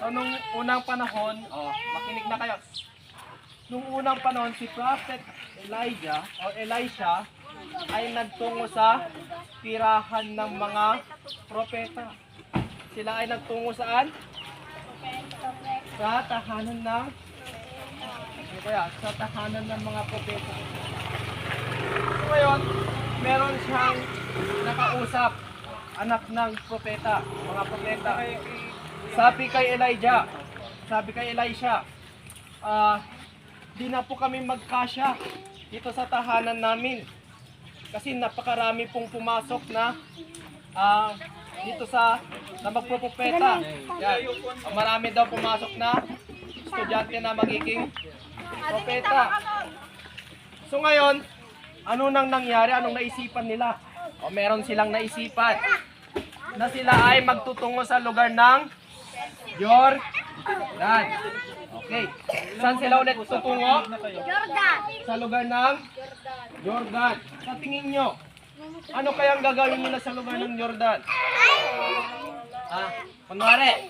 So nung unang panahon, makinig na kayo. Nung unang panahon, si Prophet Elijah o Elisha ay nagtungo sa tirahan ng mga propeta. Sila ay nagtungo saan? Sa tahanan ng sa tahanan ng mga propeta. So ngayon, meron siyang nakausap, anak ng propeta, mga propeta. Sabi kay Elisha, di na po kami magkasya dito sa tahanan namin. Kasi napakarami pong pumasok na dito na magpropeta. Yan. Marami daw pumasok na estudyante na magiging propeta. So ngayon, ano nang nangyari? Anong naisipan nila? Meron silang naisipan na sila ay magtutungo sa lugar ng Jordan. Okay. Saan sila ulit tutungo? Jordan. Sa lugar ng Jordan. Sa tingin nyo, ano kayang gagawin nila sa lugar ng Jordan? Kunwari,